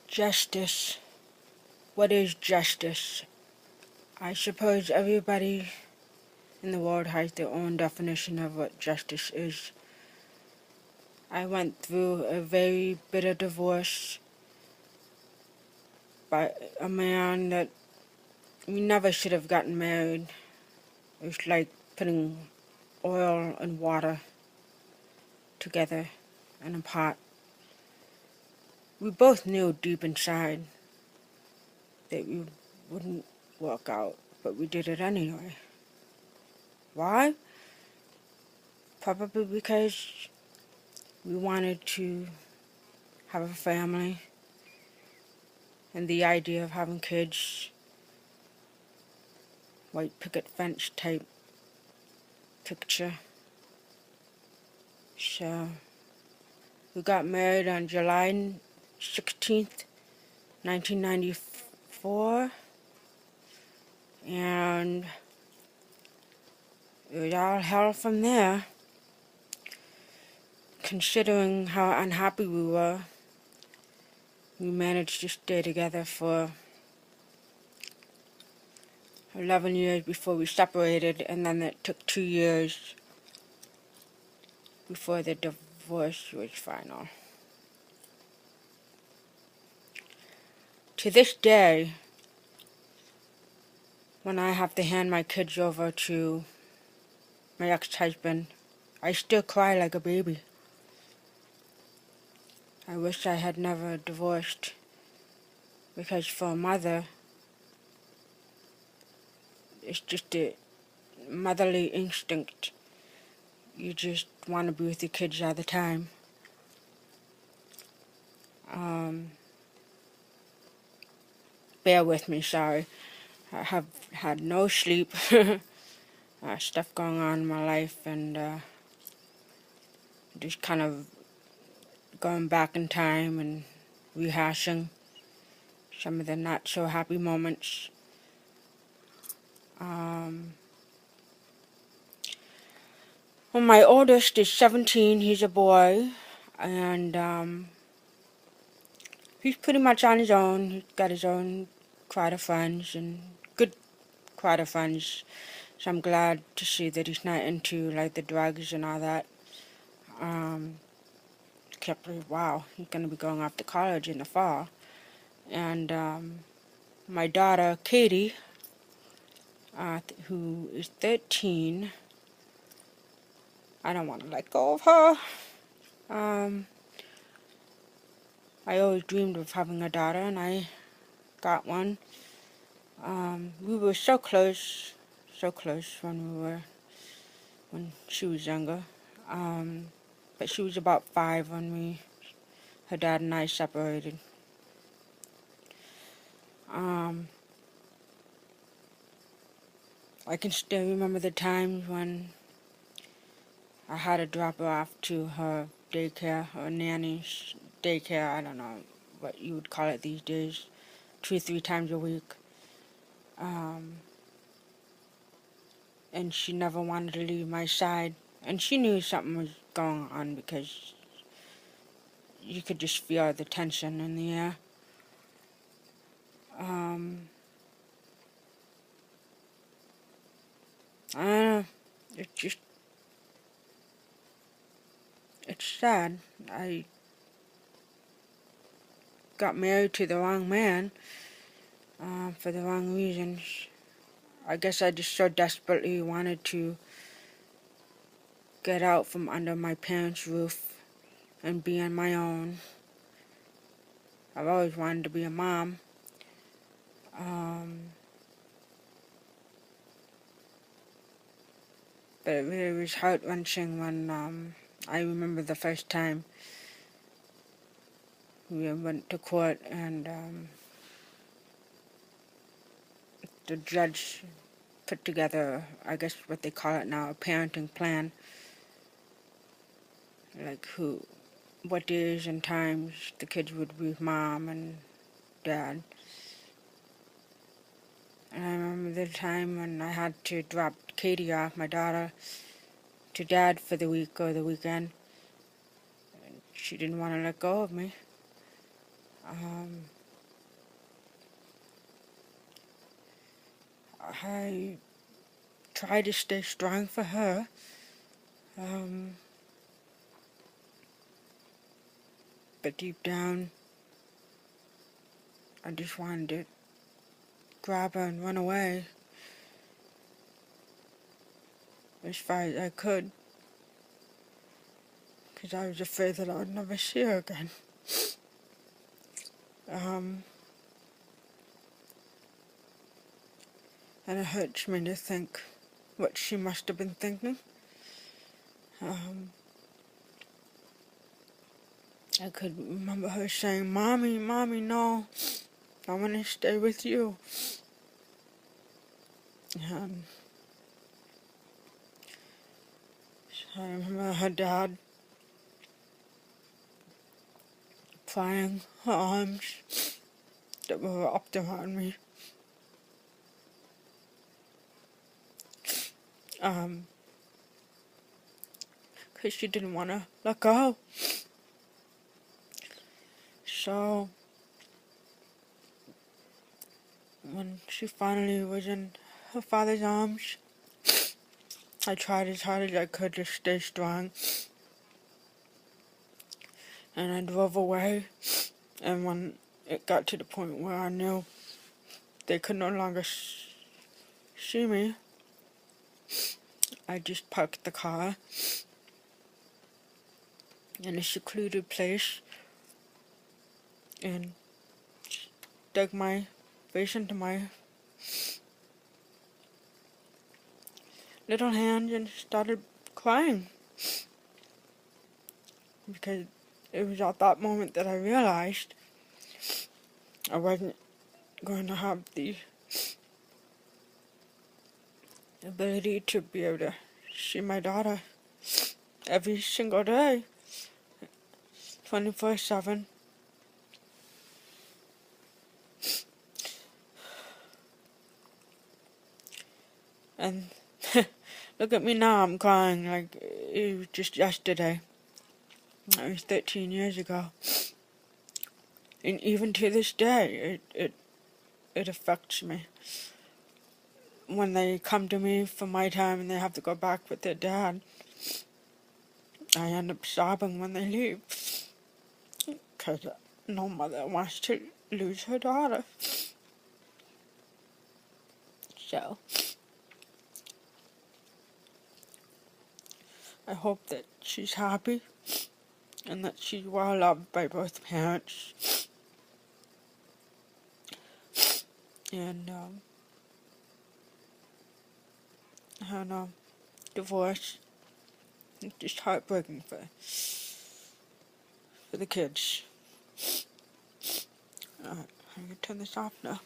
Justice. What is justice? I suppose everybody in the world has their own definition of what justice is. I went through a very bitter divorce by a man that we never should have gotten married. It was like putting oil and water together in a pot. We both knew deep inside that we wouldn't work out, but we did it anyway. Why? Probably because we wanted to have a family, and the idea of having kids, white picket fence type picture. So we got married on July 16th, 1994, and it was all hell from there. Considering how unhappy we were, we managed to stay together for 11 years before we separated, and then it took 2 years before the divorce was final. To this day, when I have to hand my kids over to my ex-husband, I still cry like a baby. I wish I had never divorced, because for a mother, it's just a motherly instinct. You just want to be with your kids all the time. Bear with me, sorry. I have had no sleep. Stuff going on in my life, and just kind of going back in time and rehashing some of the not so happy moments. Well, my oldest is 17, he's a boy, and he's pretty much on his own. He's got his own crowd of friends, and good crowd of friends, so I'm glad to see that he's not into like the drugs and all that. Wow, he's going to be going off to college in the fall. And my daughter, Katie, who is 13, I don't want to let go of her. I always dreamed of having a daughter, and I got one. We were so close when she was younger. But she was about 5 when her dad and I separated. I can still remember the times when I had to drop her off to her daycare, or nanny's daycare, I don't know what you would call it these days, 2 or 3 times a week. And she never wanted to leave my side. And she knew something was going on, because you could just feel the tension in the air. I don't know, it's sad. I got married to the wrong man, for the wrong reasons. I guess I just so desperately wanted to get out from under my parents' roof and be on my own. I've always wanted to be a mom. But it really was heart-wrenching when I remember the first time we went to court, and the judge put together, I guess what they call it now, a parenting plan. Like what days and times the kids would be with mom and dad. And I remember the time when I had to drop Katie off, my daughter, to dad for the week or the weekend. And she didn't want to let go of me. I try to stay strong for her. But deep down, I just wanted to grab her and run away as far as I could, because I was afraid that I would never see her again. And it hurts me to think what she must have been thinking. I could remember her saying, "Mommy, Mommy, no, I want to stay with you." I remember her dad playing her arms that were wrapped around me. Because she didn't want to let go. So, when she finally was in her father's arms, I tried as hard as I could to stay strong. And I drove away, and when it got to the point where I knew they could no longer see me, I just parked the car in a secluded place and dug my face into my little hands and started crying. Because it was at that moment that I realized I wasn't going to have the ability to be able to see my daughter every single day, 24/7. And look at me now, I'm crying like it was just yesterday. It was 13 years ago. And even to this day, it affects me. When they come to me for my time and they have to go back with their dad, I end up sobbing when they leave. Because no mother wants to lose her daughter. So, I hope that she's happy and that she's well loved by both parents. And, I don't know, divorce, it's just heartbreaking for the kids. Alright, I'm gonna turn this off now.